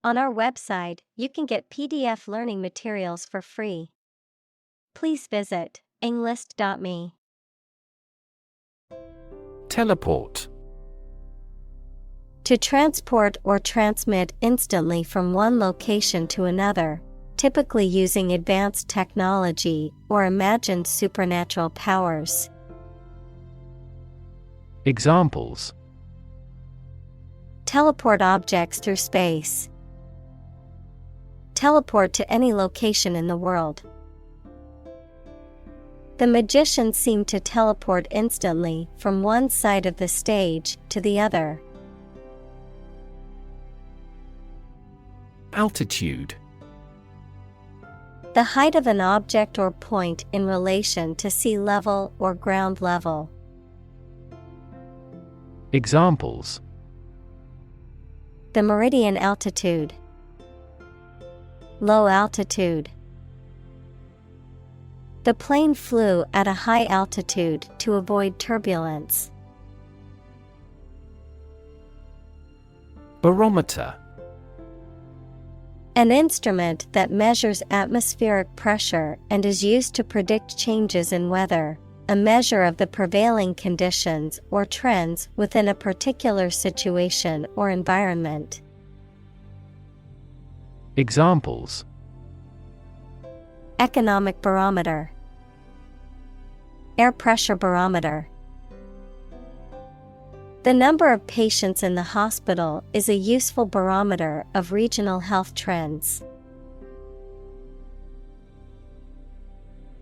On our website, you can get PDF learning materials for free. Please visit englist.me. Teleport. To transport or transmit instantly from one location to another, typically using advanced technology or imagined supernatural powers. Examples: Teleport objects through space. Teleport to any location in the world. The magician seemed to teleport instantly from one side of the stage to the other. Altitude. The height of an object or point in relation to sea level or ground level. Examples: The meridian altitude. Low altitude. The plane flew at a high altitude to avoid turbulence. Barometer. An instrument that measures atmospheric pressure and is used to predict changes in weather, a measure of the prevailing conditions or trends within a particular situation or environment. Examples: Economic barometer. Air pressure barometer. The number of patients in the hospital is a useful barometer of regional health trends.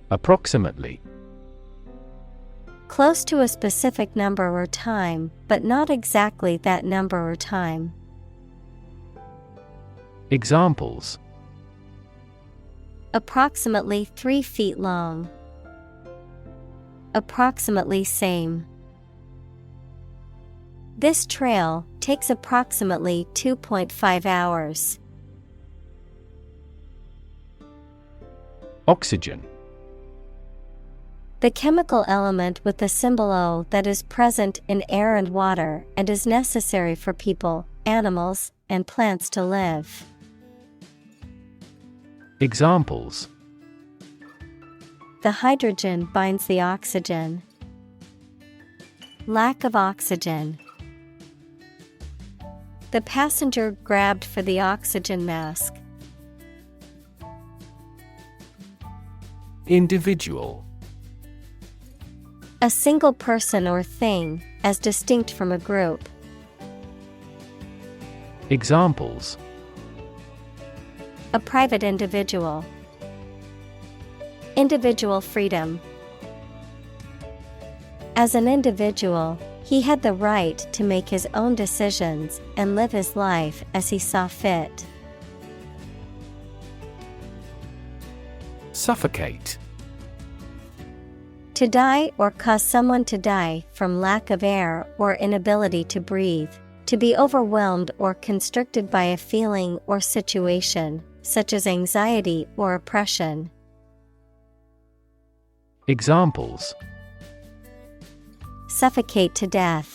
Approximately. Close to a specific number or time, but not exactly that number or time. Examples: Approximately 3 feet long. Approximately same. This trail takes approximately 2.5 hours. Oxygen. The chemical element with the symbol O that is present in air and water and is necessary for people, animals, and plants to live. Examples: The hydrogen binds the oxygen. Lack of oxygen. The passenger grabbed for the oxygen mask. Individual. A single person or thing, as distinct from a group. Examples: A private individual. Individual freedom. As an individual, he had the right to make his own decisions and live his life as he saw fit. Suffocate. To die or cause someone to die from lack of air or inability to breathe. To be overwhelmed or constricted by a feeling or situation, such as anxiety or oppression. Examples: Suffocate to death.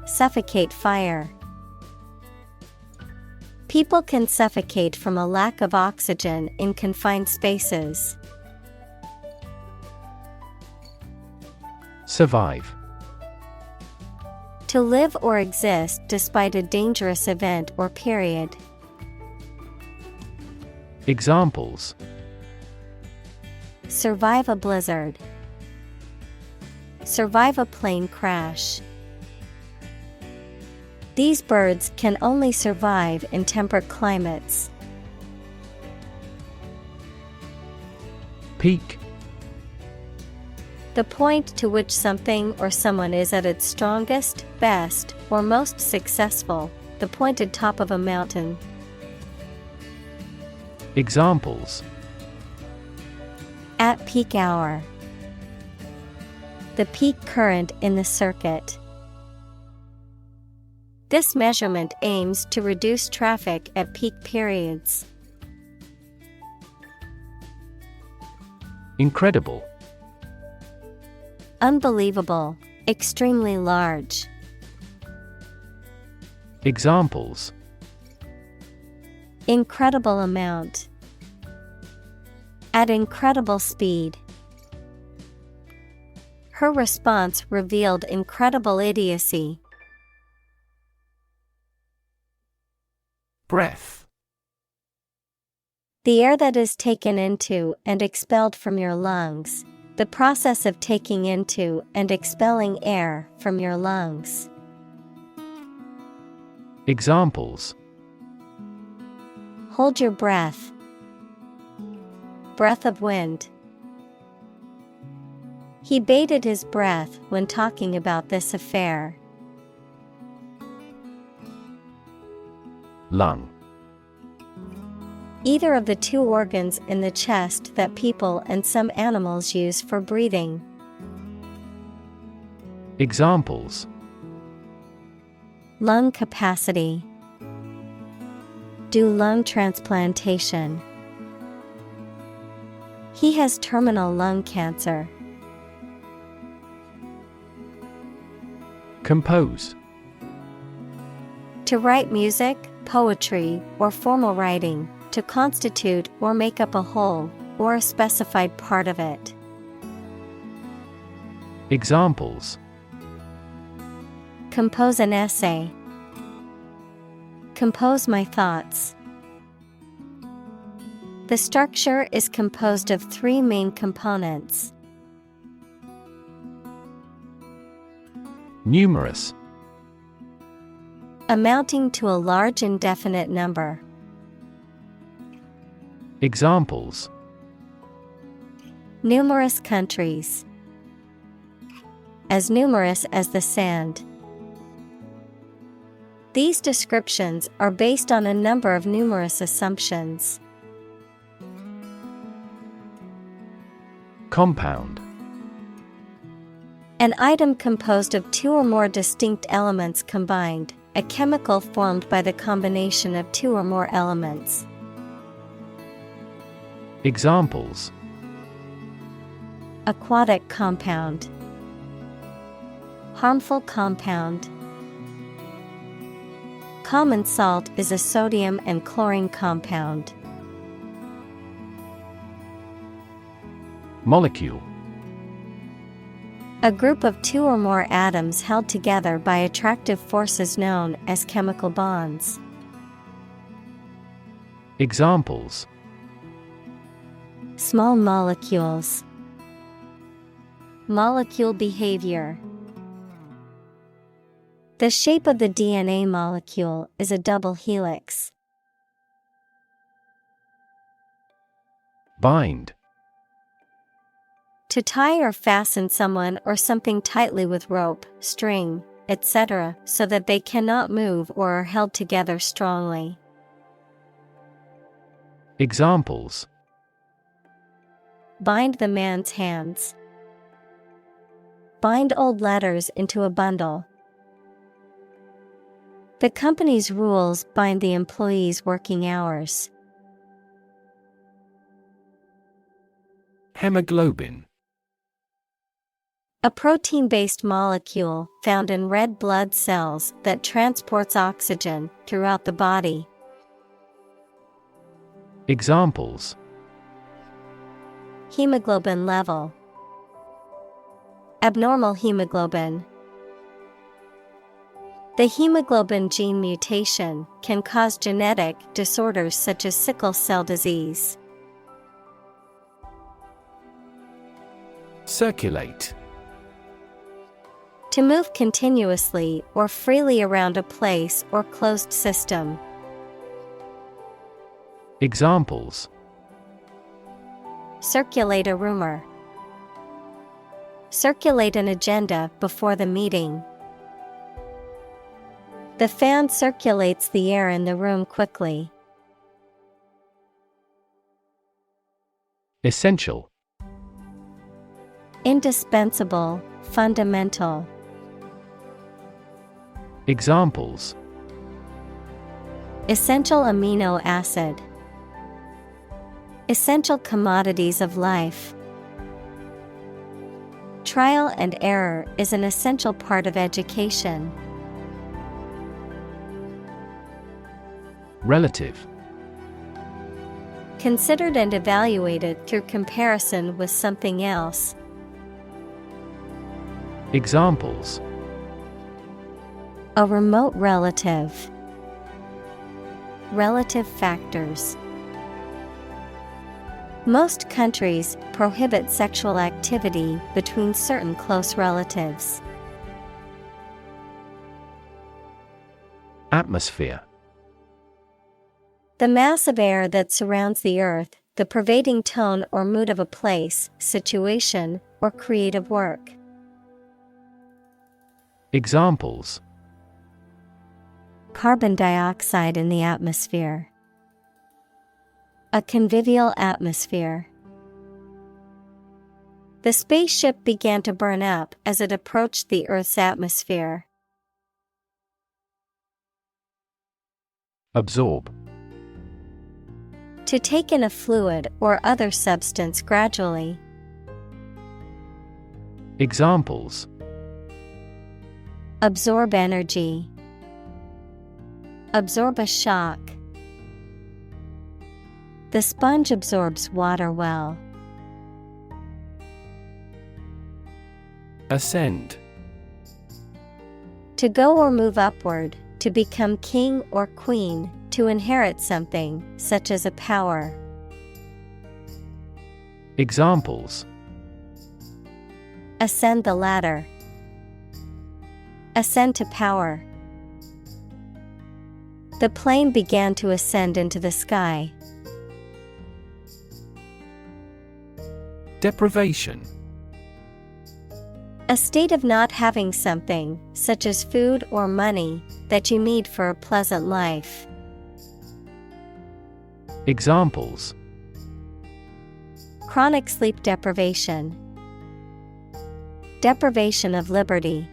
Suffocate fire. People can suffocate from a lack of oxygen in confined spaces. Survive. To live or exist despite a dangerous event or period. Examples: Survive a blizzard. Survive a plane crash. These birds can only survive in temperate climates. Peak. The point to which something or someone is at its strongest, best, or most successful, the pointed top of a mountain. Examples: At peak hour. The peak current in the circuit. This measurement aims to reduce traffic at peak periods. Incredible. Unbelievable, extremely large. Examples: Incredible amount. At incredible speed. Her response revealed incredible idiocy. Breath. The air that is taken into and expelled from your lungs. The process of taking into and expelling air from your lungs. Examples. Hold your breath. Breath of wind. He bated his breath when talking about this affair. Lung. Either of the two organs in the chest that people and some animals use for breathing. Examples. Lung capacity. Do lung transplantation. He has terminal lung cancer. Compose. To write music, poetry, or formal writing, to constitute or make up a whole, or a specified part of it. Examples. Compose an essay. Compose my thoughts. The structure is composed of three main components. Numerous. Amounting to a large indefinite number. Examples. Numerous countries. As numerous as the sand. These descriptions are based on a number of numerous assumptions. Compound. An item composed of two or more distinct elements combined, a chemical formed by the combination of two or more elements. Examples. Aquatic compound. Harmful compound. Common salt is a sodium and chlorine compound. Molecule. A group of two or more atoms held together by attractive forces known as chemical bonds. Examples. Small molecules. Molecule behavior. The shape of the DNA molecule is a double helix. Bind. To tie or fasten someone or something tightly with rope, string, etc., so that they cannot move or are held together strongly. Examples. Bind the man's hands. Bind old letters into a bundle. The company's rules bind the employees' working hours. Hemoglobin. A protein-based molecule found in red blood cells that transports oxygen throughout the body. Examples. Hemoglobin level. Abnormal hemoglobin. The hemoglobin gene mutation can cause genetic disorders such as sickle cell disease. Circulate. To move continuously or freely around a place or closed system. Examples. Circulate a rumor. Circulate an agenda before the meeting. The fan circulates the air in the room quickly. Essential. Indispensable, fundamental. Examples. Essential amino acid. Essential commodities of life. Trial and error is an essential part of education. Relative. considered and evaluated through comparison with something else. Examples: A remote relative. Relative factors. Most countries prohibit sexual activity between certain close relatives. Atmosphere. The mass of air that surrounds the earth, the pervading tone or mood of a place, situation, or creative work. Examples: Carbon dioxide in the atmosphere. A convivial atmosphere. The spaceship began to burn up as it approached the Earth's atmosphere. Absorb. To take in a fluid or other substance gradually. Examples: Absorb energy. Absorb a shock. The sponge absorbs water well. Ascend. To go or move upward, to become king or queen, to inherit something, such as a power. Examples: Ascend the ladder. Ascend to power. The plane began to ascend into the sky. Deprivation. A state of not having something, such as food or money, that you need for a pleasant life. Examples: Chronic sleep deprivation. Deprivation of liberty.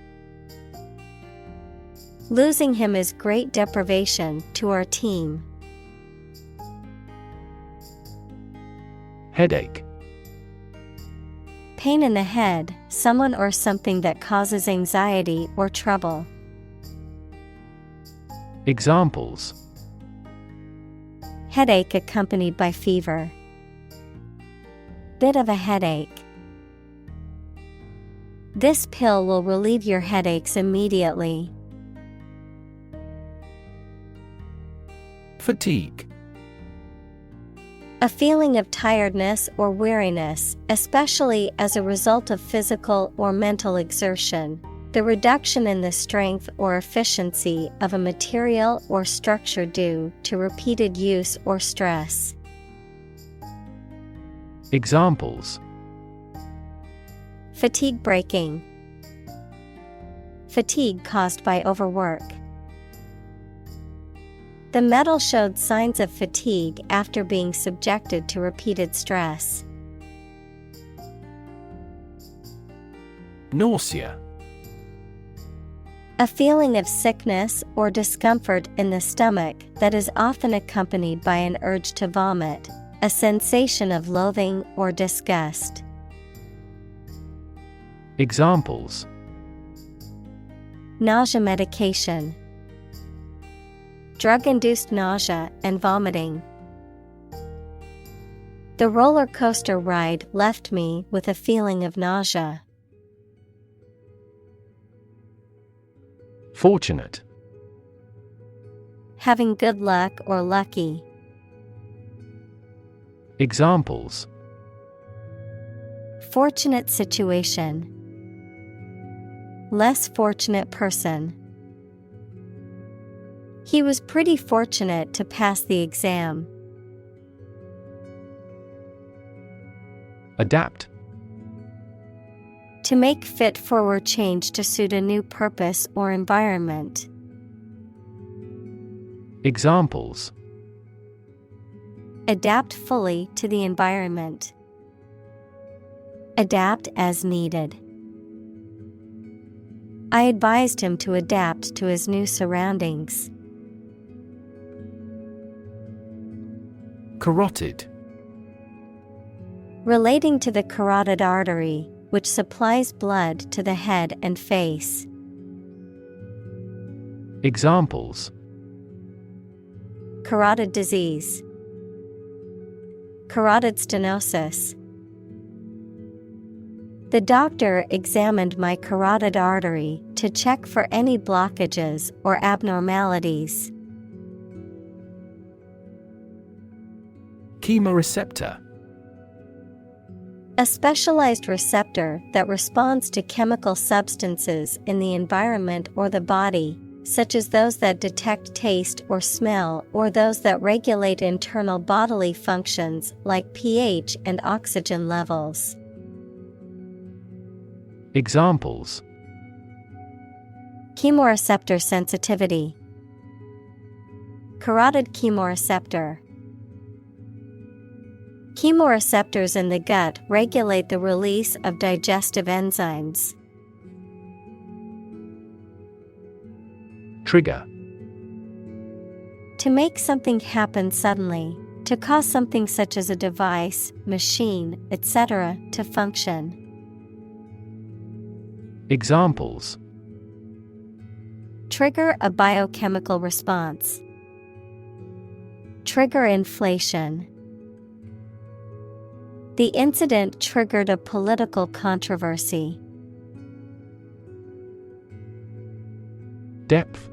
Losing him is great deprivation to our team. Headache. Pain in the head, someone or something that causes anxiety or trouble. Examples: Headache accompanied by fever. Bit of a headache. This pill will relieve your headaches immediately. Fatigue. A feeling of tiredness or weariness, especially as a result of physical or mental exertion. The reduction in the strength or efficiency of a material or structure due to repeated use or stress. Examples: Fatigue breaking. Fatigue caused by overwork. The metal showed signs of fatigue after being subjected to repeated stress. Nausea. A feeling of sickness or discomfort in the stomach that is often accompanied by an urge to vomit, a sensation of loathing or disgust. Examples: Nausea medication. Drug-induced nausea and vomiting. The roller coaster ride left me with a feeling of nausea. Fortunate. Having good luck or lucky. Examples: Fortunate situation. Less fortunate person. He was pretty fortunate to pass the exam. Adapt. To make fit forward change to suit a new purpose or environment. Examples: Adapt fully to the environment. Adapt as needed. I advised him to adapt to his new surroundings. Carotid. Relating to the carotid artery, which supplies blood to the head and face. Examples: Carotid disease. Carotid stenosis. The doctor examined my carotid artery to check for any blockages or abnormalities. Chemoreceptor. A specialized receptor that responds to chemical substances in the environment or the body, such as those that detect taste or smell or those that regulate internal bodily functions like pH and oxygen levels. Examples: Chemoreceptor sensitivity. Carotid chemoreceptor. Chemoreceptors in the gut regulate the release of digestive enzymes. Trigger. To make something happen suddenly, to cause something such as a device, machine, etc., to function. Examples: Trigger a biochemical response. Trigger inflation. The incident triggered a political controversy. Depth.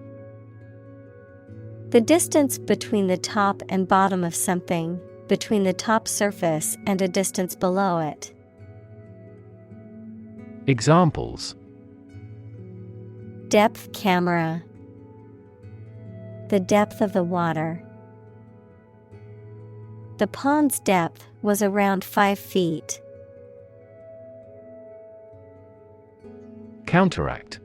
The distance between the top and bottom of something, between the top surface and a distance below it. Examples: Depth camera. The depth of the water. The pond's depth was around 5 feet. Counteract.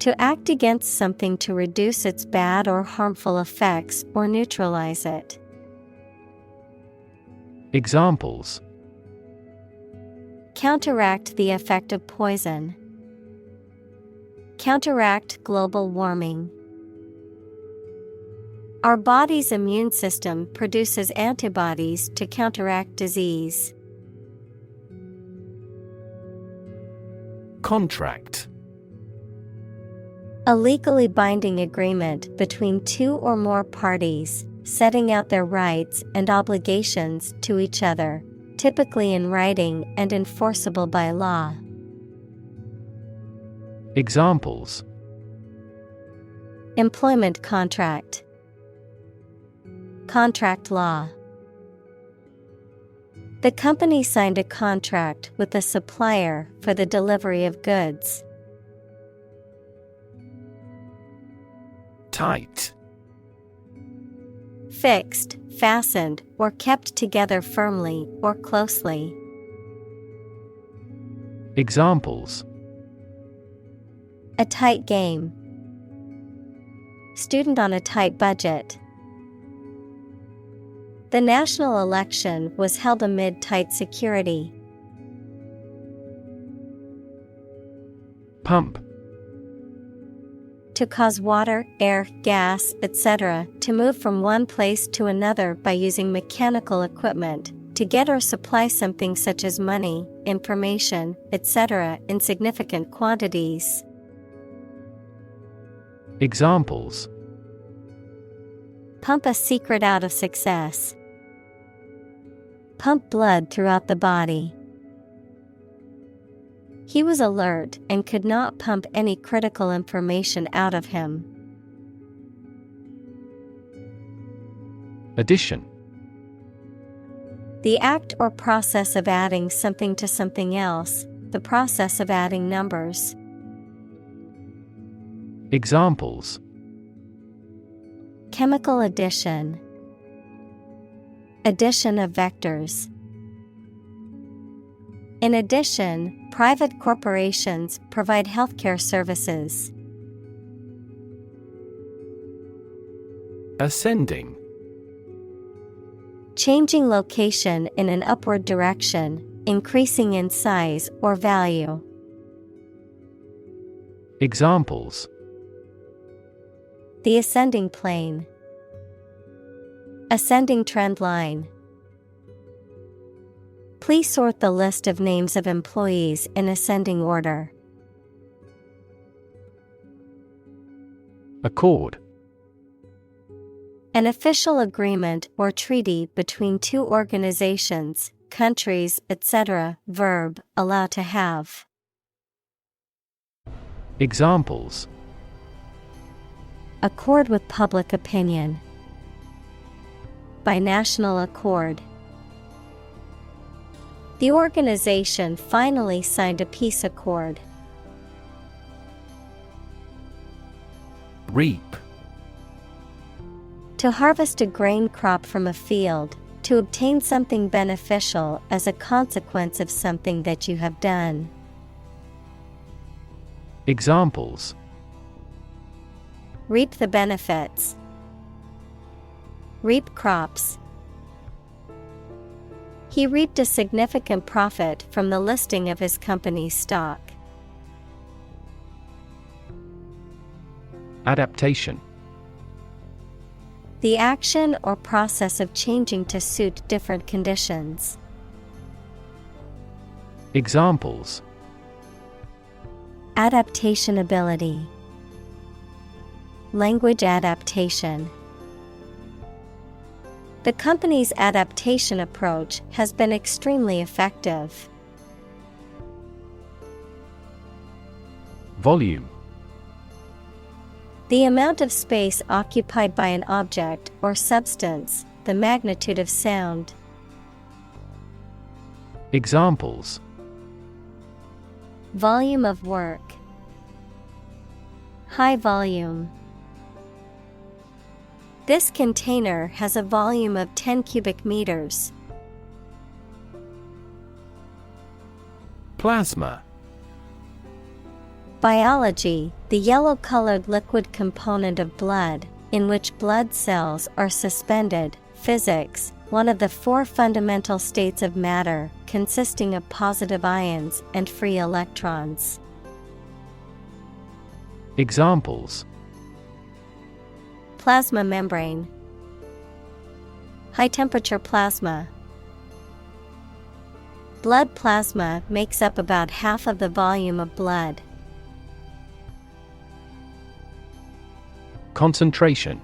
To act against something to reduce its bad or harmful effects or neutralize it. Examples: Counteract the effect of poison. Counteract global warming. Our body's immune system produces antibodies to counteract disease. Contract. A legally binding agreement between two or more parties, setting out their rights and obligations to each other, typically in writing and enforceable by law. Examples: Employment contract. Contract law. The company signed a contract with the supplier for the delivery of goods. Tight. Fixed, fastened, or kept together firmly or closely. Examples: A tight game. Student on a tight budget. The national election was held amid tight security. Pump. To cause water, air, gas, etc. to move from one place to another by using mechanical equipment, to get or supply something such as money, information, etc. in significant quantities. Examples: Pump a secret out of success. Pump blood throughout the body. He was alert and could not pump any critical information out of him. Addition. The act or process of adding something to something else, the process of adding numbers. Examples: Chemical addition. Addition of vectors. In addition, private corporations provide healthcare services. Ascending. Changing location in an upward direction, increasing in size or value. Examples: The ascending plane. Ascending trend line. Please sort the list of names of employees in ascending order. Accord. An official agreement or treaty between two organizations, countries, etc. Verb, allow to have. Examples: Accord with public opinion. By national accord. The organization finally signed a peace accord. Reap. To harvest a grain crop from a field, to obtain something beneficial as a consequence of something that you have done. Examples: Reap the benefits. Reap crops. He reaped a significant profit from the listing of his company's stock. Adaptation. The action or process of changing to suit different conditions. Examples: Adaptation ability. Language adaptation. The company's adaptation approach has been extremely effective. Volume. The amount of space occupied by an object or substance, the magnitude of sound. Examples: Volume of work. High volume. This container has a volume of 10 cubic meters. Plasma. Biology, the yellow-colored liquid component of blood, in which blood cells are suspended. Physics, one of the four fundamental states of matter, consisting of positive ions and free electrons. Examples: Plasma membrane. High-temperature plasma. Blood plasma makes up about half of the volume of blood. Concentration.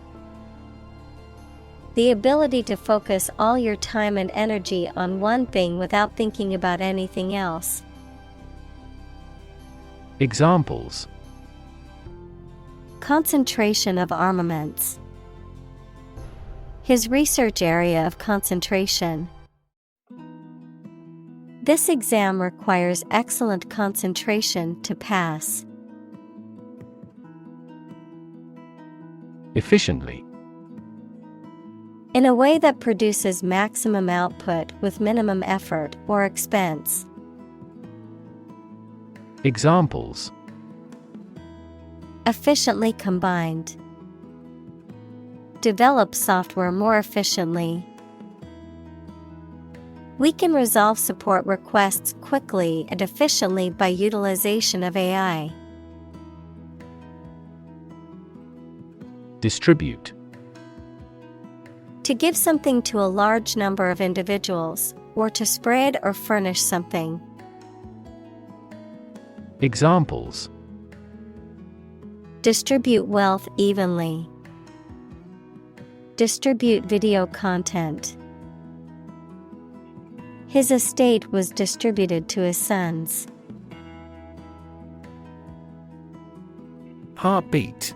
The ability to focus all your time and energy on one thing without thinking about anything else. Examples: Concentration of armaments. His research area of concentration. This exam requires excellent concentration to pass. Efficiently. In a way that produces maximum output with minimum effort or expense. Examples: Efficiently combined. Develop software more efficiently. We can resolve support requests quickly and efficiently by utilization of AI. Distribute. To give something to a large number of individuals, or to spread or furnish something. Examples: Distribute wealth evenly. Distribute video content. His estate was distributed to his sons. Heartbeat.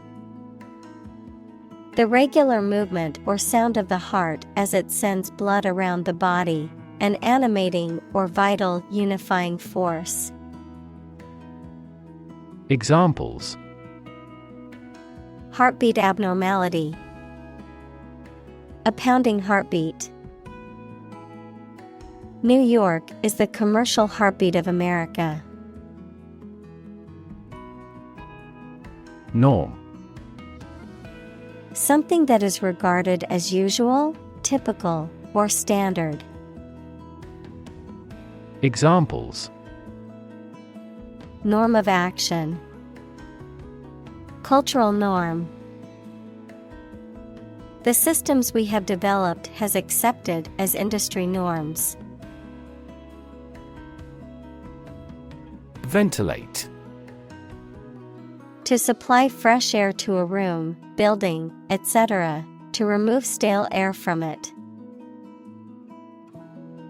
The regular movement or sound of the heart as it sends blood around the body, an animating or vital unifying force. Examples: Heartbeat abnormality. A pounding heartbeat. New York is the commercial heartbeat of America. Norm. Something that is regarded as usual, typical, or standard. Examples: Norm of action. Cultural norm. The systems we have developed has accepted as industry norms. Ventilate. To supply fresh air to a room, building, etc., to remove stale air from it.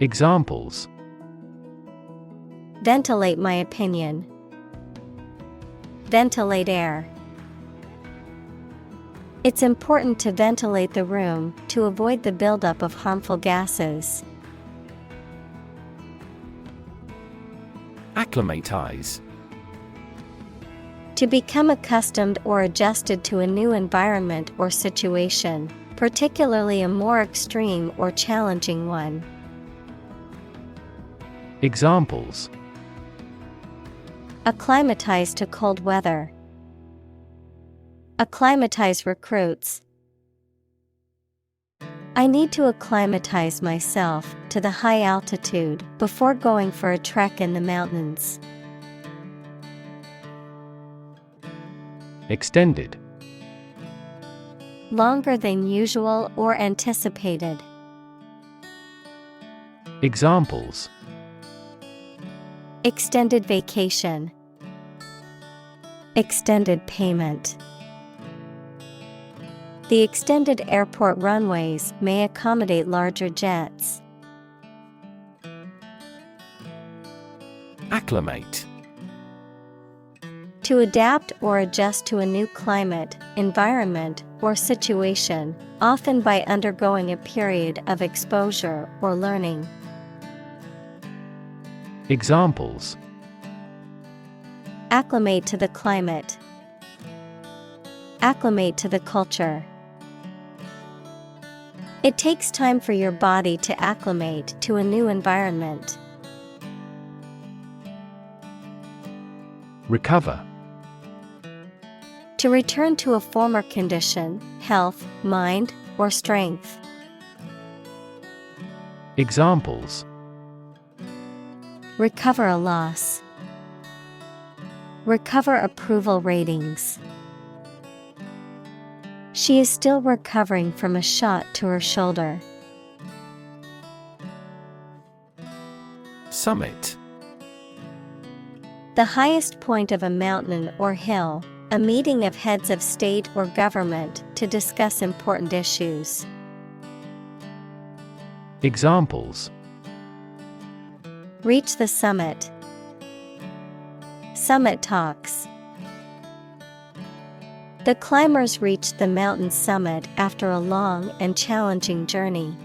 Examples: Ventilate my opinion. Ventilate air. It's important to ventilate the room to avoid the buildup of harmful gases. Acclimatize. To become accustomed or adjusted to a new environment or situation, particularly a more extreme or challenging one. Examples: Acclimatize to cold weather. Acclimatize recruits. I need to acclimatize myself to the high altitude before going for a trek in the mountains. Extended. Longer than usual or anticipated. Examples: Extended vacation. Extended payment. The extended airport runways may accommodate larger jets. Acclimate. To adapt or adjust to a new climate, environment, or situation, often by undergoing a period of exposure or learning. Examples: Acclimate to the climate. Acclimate to the culture. It takes time for your body to acclimate to a new environment. Recover. To return to a former condition, health, mind, or strength. Examples: Recover a loss. Recover approval ratings. She is still recovering from a shot to her shoulder. Summit. The highest point of a mountain or hill, a meeting of heads of state or government to discuss important issues. Examples: Reach the summit. Summit talks. The climbers reached the mountain summit after a long and challenging journey.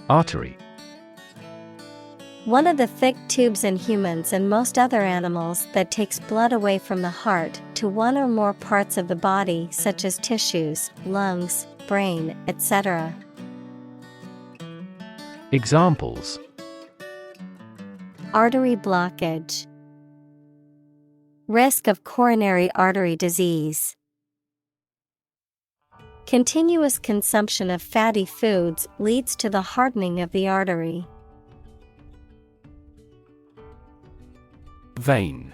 Artery. One of the thick tubes in humans and most other animals that takes blood away from the heart to one or more parts of the body, such as tissues, lungs, brain, etc. Examples: Artery blockage. Risk of coronary artery disease. Continuous consumption of fatty foods leads to the hardening of the artery. Vein.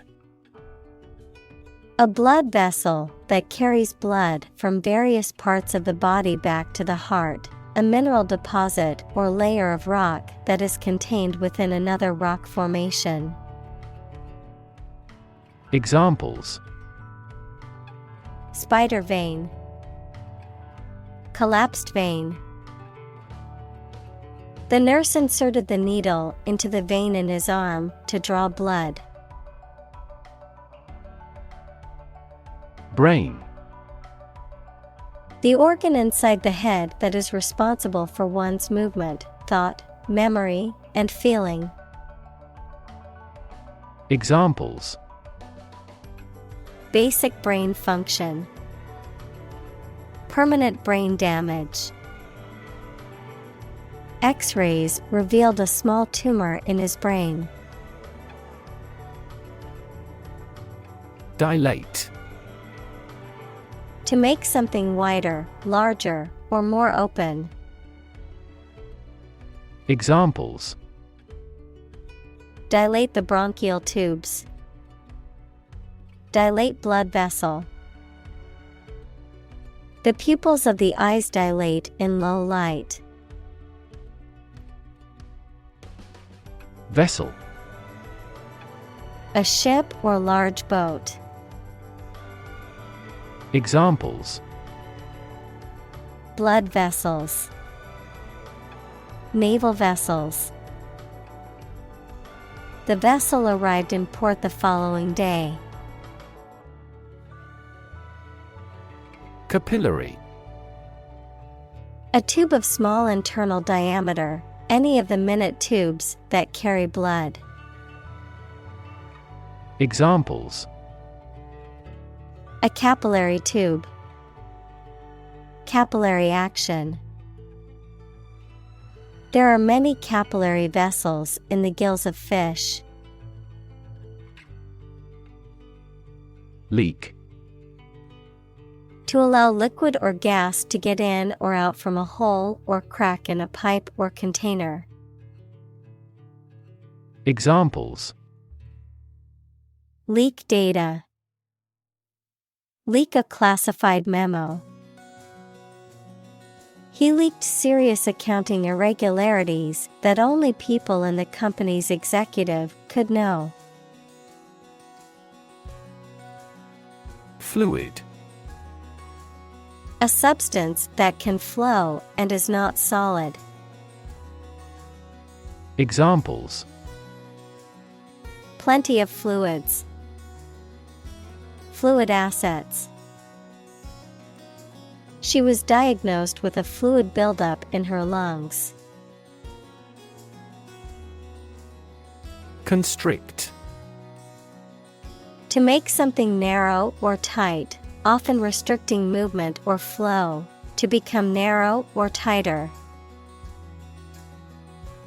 A blood vessel that carries blood from various parts of the body back to the heart, a mineral deposit or layer of rock that is contained within another rock formation. Examples: Spider vein. Collapsed vein. The nurse inserted the needle into the vein in his arm to draw blood. Brain. The organ inside the head that is responsible for one's movement, thought, memory, and feeling. Examples: Basic brain function. Permanent brain damage. X-rays revealed a small tumor in his brain. Dilate. To make something wider, larger, or more open. Examples: Dilate the bronchial tubes. Dilate blood vessel. The pupils of the eyes dilate in low light. Vessel. A ship or large boat. Examples: blood vessels, naval vessels. The vessel arrived in port the following day. Capillary. A tube of small internal diameter, any of the minute tubes that carry blood. Examples: a capillary tube, capillary action. There are many capillary vessels in the gills of fish. Leak. To allow liquid or gas to get in or out from a hole or crack in a pipe or container. Examples: leak data, leak a classified memo. He leaked serious accounting irregularities that only people in the company's executive could know. Fluid. A substance that can flow and is not solid. Examples: plenty of fluids, fluid assets. She was diagnosed with a fluid buildup in her lungs. Constrict. To make something narrow or tight, often restricting movement or flow, to become narrow or tighter.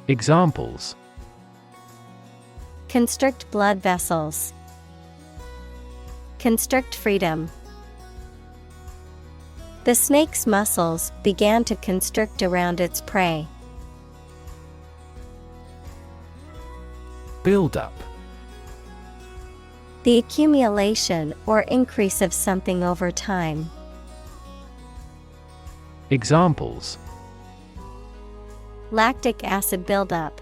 Examples: constrict blood vessels, constrict freedom. The snake's muscles began to constrict around its prey. Build up. The accumulation or increase of something over time. Examples: lactic acid buildup,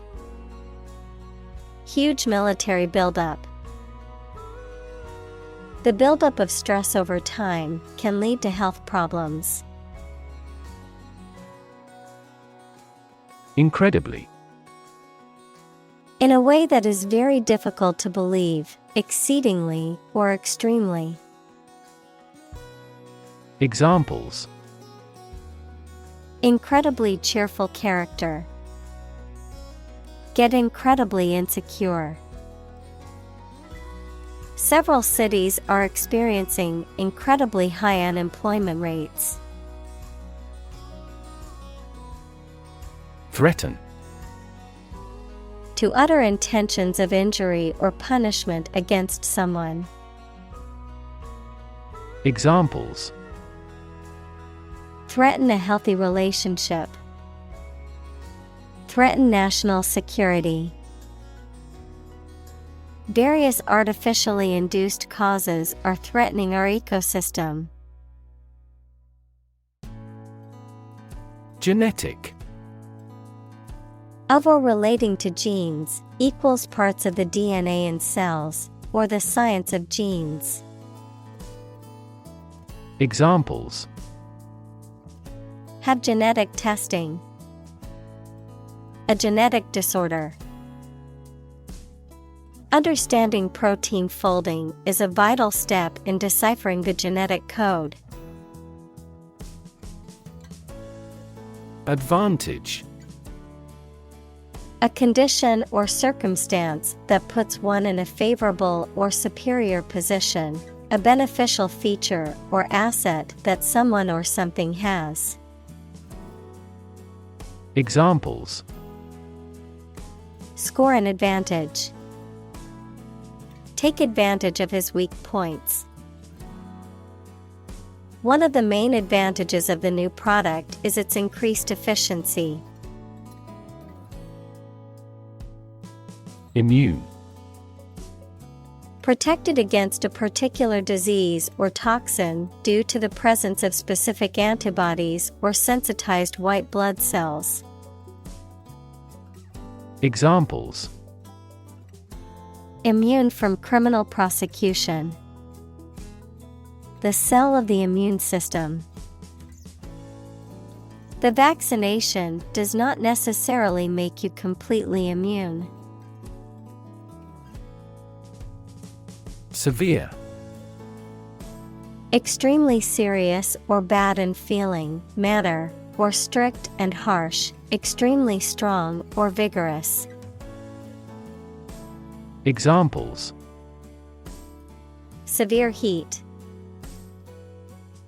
huge military buildup. The buildup of stress over time can lead to health problems. Incredibly. In a way that is very difficult to believe, exceedingly, or extremely. Examples: incredibly cheerful character. Get incredibly insecure. Several cities are experiencing incredibly high unemployment rates. Threaten. To utter intentions of injury or punishment against someone. Examples: threaten a healthy relationship. Threaten national security. Various artificially induced causes are threatening our ecosystem. Genetic. Of or relating to genes, equals parts of the DNA in cells, or the science of genes. Examples: have genetic testing. A genetic disorder. Understanding protein folding is a vital step in deciphering the genetic code. Advantage. A condition or circumstance that puts one in a favorable or superior position, a beneficial feature or asset that someone or something has. Examples: score an advantage. Take advantage of his weak points. One of the main advantages of the new product is its increased efficiency. Immune. Protected against a particular disease or toxin due to the presence of specific antibodies or sensitized white blood cells. Examples: immune from criminal prosecution. the cell of the immune system. The vaccination does not necessarily make you completely immune. Severe. Extremely serious or bad in feeling, manner, or strict and harsh, extremely strong or vigorous. Examples: severe heat,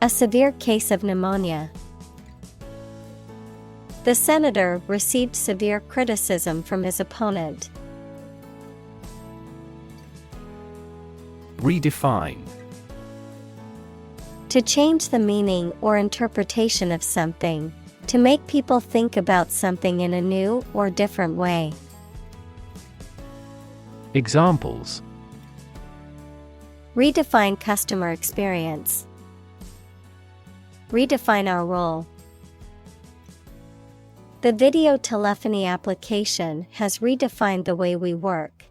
a severe case of pneumonia. The senator received severe criticism from his opponent. Redefine. To change the meaning or interpretation of something, to make people think about something in a new or different way. Examples: redefine customer experience, redefine our role. The video telephony application has redefined the way we work.